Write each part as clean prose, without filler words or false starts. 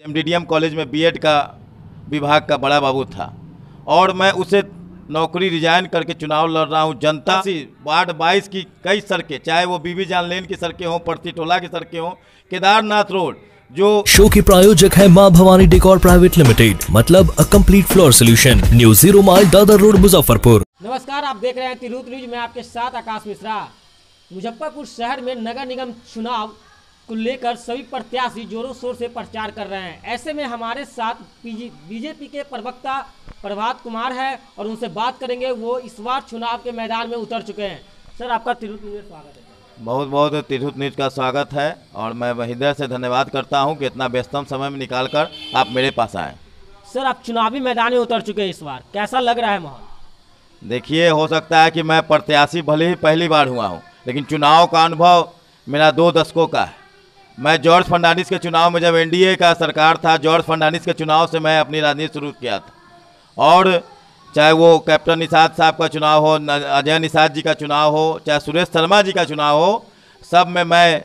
एमडीडीएम college में BEd का विभाग का बड़ा बाबू था और मैं उसे नौकरी रिजाइन करके चुनाव लड़ रहा हूं। जनता से वार्ड 22 की कई सड़कें, चाहे वो बीबी जान लेन की सड़कें हों, पड़ती टोला की सड़कें हों, केदारनाथ रोड जो शो की प्रायोजक है मां भवानी डेकोर प्राइवेट लिमिटेड, मतलब a complete floor solution, new 0 mile Dadar road Muzaffarpur. नमस्कार, आप देख रहे हैं तिरहुत न्यूज में आपके साथ आकाश मिश्रा। मुजफ्फरपुर शहर में नगर निगम चुनाव को लेकर सभी प्रत्याशी जोरों शोर से प्रचार कर रहे हैं। ऐसे में हमारे साथ बीजेपी के प्रवक्ता प्रभात कुमार है और उनसे बात करेंगे। वो इस बार चुनाव के मैदान में उतर चुके हैं। सर, आपका तिरहुत न्यूज में स्वागत है। बहुत बहुत तिरहुत न्यूज का स्वागत है और मैं हृदय से धन्यवाद करता हूं कि इतना व्यस्तम समय में निकालकर आप मेरे पास आए। सर, आप चुनावी मैदान में उतर चुके हैं, इस बार कैसा लग रहा है माहौल? देखिए, हो सकता है कि मैं प्रत्याशी भले ही पहली बार हुआ हूं, लेकिन चुनाव का अनुभव मेरा 2 दशकों का है। मैं जॉर्ज फर्नांडिस के चुनाव में, जब एनडीए का सरकार था, जॉर्ज फर्नांडिस के चुनाव से मैं अपनी राजनीति शुरू किया था। और चाहे वो कैप्टन निषाद साहब का चुनाव हो, अजय निषाद जी का चुनाव हो, चाहे सुरेश शर्मा जी का चुनाव हो, सब में मैं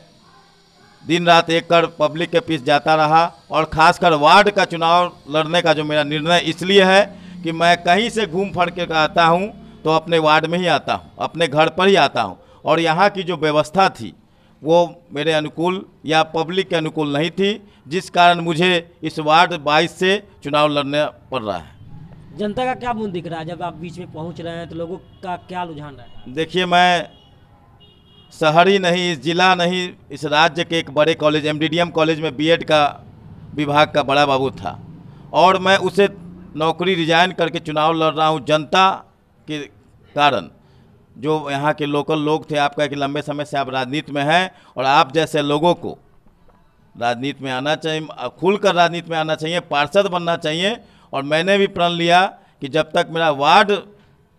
दिन रात एक कर पब्लिक के पीछे जाता रहा। और ख़ासकर वार्ड का चुनाव लड़ने का जो मेरा निर्णय इसलिए है कि मैं कहीं से घूम फड़ के आता हूँ तो अपने वार्ड में ही आता हूँ, अपने घर पर ही आता हूँ। और यहाँ की जो व्यवस्था थी वो मेरे अनुकूल या पब्लिक के अनुकूल नहीं थी, जिस कारण मुझे इस वार्ड 22 से चुनाव लड़ना पड़ रहा है। जनता का क्या मुंह दिख रहा है जब आप बीच में पहुंच रहे हैं, तो लोगों का क्या रुझान रहता है? देखिए, मैं शहर ही नहीं, इस जिला नहीं, इस राज्य के एक बड़े कॉलेज एमडीडीएम कॉलेज में बीएड का विभाग का बड़ा बाबू था और मैं उसे नौकरी रिजाइन करके चुनाव लड़ रहा हूँ। जनता के कारण जो यहाँ के लोकल लोग थे, आपका कि लंबे समय से आप राजनीति में हैं और आप जैसे लोगों को राजनीति में आना चाहिए, खुलकर राजनीति में आना चाहिए, पार्षद बनना चाहिए। और मैंने भी प्रण लिया कि जब तक मेरा वार्ड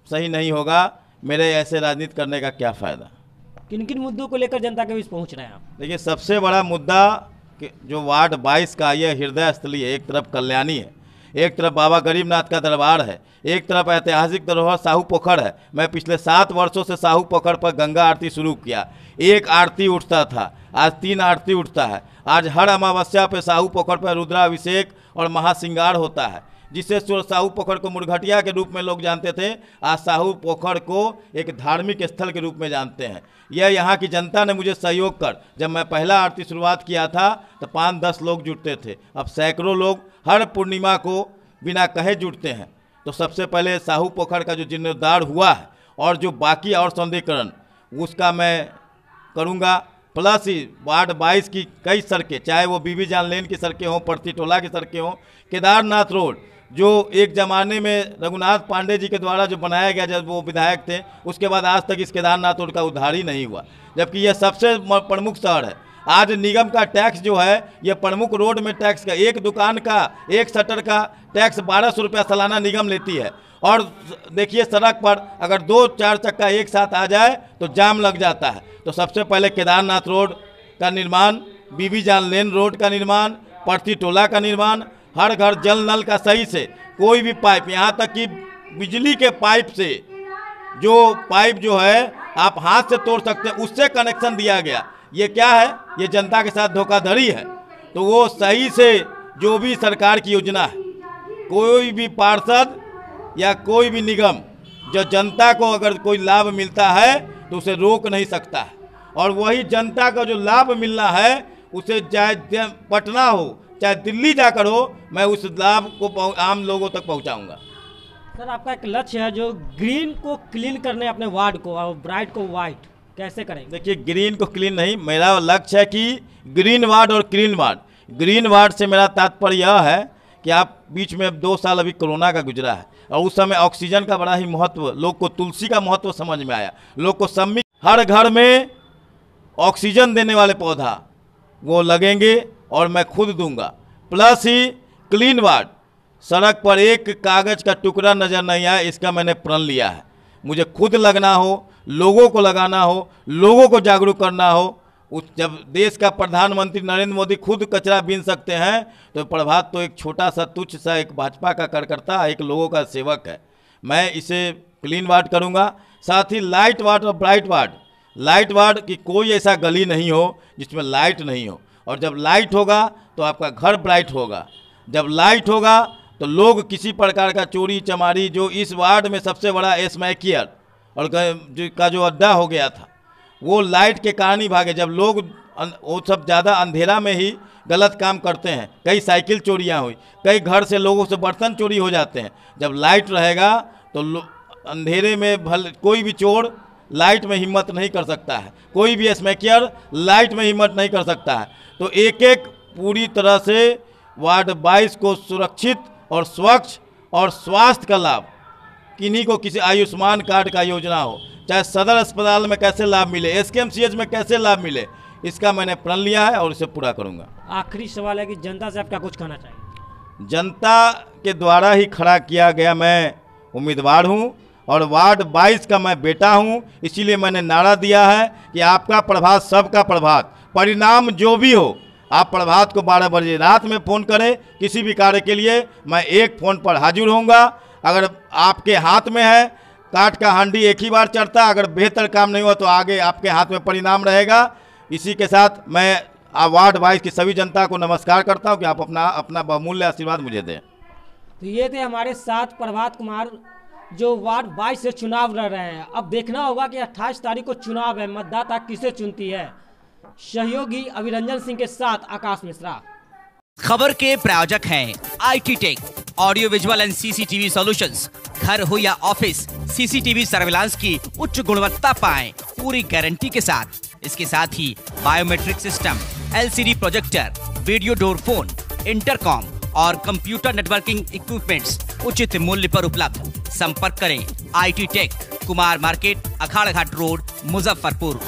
सही नहीं होगा, मेरे ऐसे राजनीति करने का क्या फ़ायदा। किन किन मुद्दों को लेकर जनता के बीच पहुँच रहे हैं आप? देखिए, सबसे बड़ा मुद्दा कि जो वार्ड 22 का ये हृदय स्थली है। एक तरफ कल्याणी है, एक तरफ बाबा गरीबनाथ का दरबार है, एक तरफ ऐतिहासिक धरोहर साहू पोखर है। मैं पिछले 7 वर्षों से साहू पोखर पर गंगा आरती शुरू किया। एक आरती उठता था, आज 3 आरती उठता है। आज हर अमावस्या पे साहू पोखर पर रुद्राभिषेक और महासिंगार होता है, जिसे साहू पोखर को मुरघटिया के रूप में लोग जानते थे, आज साहू पोखर को एक धार्मिक स्थल के रूप में जानते हैं। यह यहाँ की जनता ने मुझे सहयोग कर, जब मैं पहला आरती शुरुआत किया था तो 5-10 लोग जुटते थे, अब सैकड़ों लोग हर पूर्णिमा को बिना कहे जुटते हैं। तो सबसे पहले साहू पोखर का जो जीर्णोद्धार हुआ है और जो बाकी और सौंदर्यीकरण उसका मैं करूँगा। प्लस ही वार्ड 22 की कई सड़कें, चाहे वो बीबी जान लेन की सड़कें हों, पड़ती टोला की सड़कें हों, केदारनाथ रोड जो एक ज़माने में रघुनाथ पांडे जी के द्वारा जो बनाया गया जब वो विधायक थे, उसके बाद आज तक इस केदारनाथ रोड का उद्धार ही नहीं हुआ, जबकि यह सबसे प्रमुख शहर है। आज निगम का टैक्स जो है, ये प्रमुख रोड में टैक्स का, एक दुकान का, एक शटर का टैक्स 1200 रुपया सालाना निगम लेती है। और देखिए, सड़क पर अगर 2-4 चक्का एक साथ आ जाए तो जाम लग जाता है। तो सबसे पहले केदारनाथ रोड का निर्माण, बीबी जान लेन रोड का निर्माण, पड़ती टोला का निर्माण, हर घर जल नल का सही से कोई भी पाइप, यहाँ तक कि बिजली के पाइप से जो पाइप जो है आप हाथ से तोड़ सकते हैं, उससे कनेक्शन दिया गया। ये क्या है? ये जनता के साथ धोखाधड़ी है। तो वो सही से जो भी सरकार की योजना है, कोई भी पार्षद या कोई भी निगम जो जनता को अगर कोई लाभ मिलता है तो उसे रोक नहीं सकता है। और वही जनता का जो लाभ मिलना है उसे चाहे पटना हो चाहे दिल्ली जाकर हो, मैं उस लाभ को आम लोगों तक पहुंचाऊंगा। सर, आपका एक लक्ष्य है जो ग्रीन को क्लीन करने, अपने वार्ड को, और ब्राइट को वाइट, कैसे करेंगे? देखिए, ग्रीन को क्लीन नहीं, मेरा लक्ष्य है कि ग्रीन वार्ड और क्लीन वार्ड। ग्रीन वार्ड से मेरा तात्पर्य यह है कि आप बीच में 2 साल अभी कोरोना का गुजरा है और उस समय ऑक्सीजन का बड़ा ही महत्व, लोग को तुलसी का महत्व समझ में आया। लोग को सम्मिलित हर घर में ऑक्सीजन देने वाले पौधा वो लगेंगे और मैं खुद दूंगा। प्लस ही क्लीन वार्ड, सड़क पर एक कागज़ का टुकड़ा नज़र नहीं आया, इसका मैंने प्रण लिया है। मुझे खुद लगना हो, लोगों को लगाना हो, लोगों को जागरूक करना हो। जब देश का प्रधानमंत्री नरेंद्र मोदी खुद कचरा बीन सकते हैं, तो प्रभात तो एक छोटा सा तुच्छ सा एक भाजपा का कार्यकर्ता, एक लोगों का सेवक है। मैं इसे क्लीन वार्ड करूँगा। साथ ही लाइट वार्ड और ब्राइट वार्ड, लाइट वार्ड की कोई ऐसा गली नहीं हो जिसमें लाइट नहीं हो, और जब लाइट होगा तो आपका घर ब्राइट होगा। जब लाइट होगा तो लोग किसी प्रकार का चोरी चमारी, जो इस वार्ड में सबसे बड़ा स्मैकियर और का जो अड्डा हो गया था, वो लाइट के कारण ही भागे। जब लोग वो सब ज़्यादा अंधेरा में ही गलत काम करते हैं, कई साइकिल चोरियां हुई, कई घर से लोगों से बर्तन चोरी हो जाते हैं। जब लाइट रहेगा तो अंधेरे में कोई भी चोर लाइट में हिम्मत नहीं कर सकता है, कोई भी स्मैकियर लाइट में हिम्मत नहीं कर सकता है। तो एक एक पूरी तरह से वार्ड 22 को सुरक्षित और स्वच्छ और स्वास्थ्य का लाभ, किन्हीं को किसी आयुष्मान कार्ड का योजना हो, चाहे सदर अस्पताल में कैसे लाभ मिले, SKMCH में कैसे लाभ मिले, इसका मैंने प्रण लिया है और इसे पूरा करूंगा। आखिरी सवाल है कि जनता से आप क्या कुछ कहना चाहिए? जनता के द्वारा ही खड़ा किया गया मैं उम्मीदवार हूं और वार्ड 22 का मैं बेटा हूं, इसीलिए मैंने नारा दिया है कि आपका प्रभात सबका प्रभात, परिणाम जो भी हो आप प्रभात को 12 बजे रात में फ़ोन करें, किसी भी कार्य के लिए मैं एक फ़ोन पर हाजिर होऊंगा। अगर आपके हाथ में है, काठ का हांडी एक ही बार चढ़ता, अगर बेहतर काम नहीं हुआ तो आगे आपके हाथ में परिणाम रहेगा। इसी के साथ मैं वार्ड 22 की सभी जनता को नमस्कार करता हूं कि आप अपना बहुमूल्य आशीर्वाद मुझे दें। तो ये थे हमारे साथ प्रभात कुमार, जो वार्ड 22 से चुनाव लड़ रहे हैं। अब देखना होगा कि 28 तारीख को चुनाव है, मतदाता किसे चुनती है। सहयोगी अभिरंजन सिंह के साथ आकाश मिश्रा। खबर के प्रायोजक हैं IT tech, audio visual and CCTV solutions. घर हो या ऑफिस, CCTV सर्विलांस की उच्च गुणवत्ता पाएं पूरी गारंटी के साथ। इसके साथ ही biometric system, LCD projector, video door phone, intercom और कंप्यूटर नेटवर्किंग इक्विपमेंट्स उचित मूल्य पर उपलब्ध। संपर्क करें IT tech, Kumar market, Akhara Ghat road, Muzaffarpur.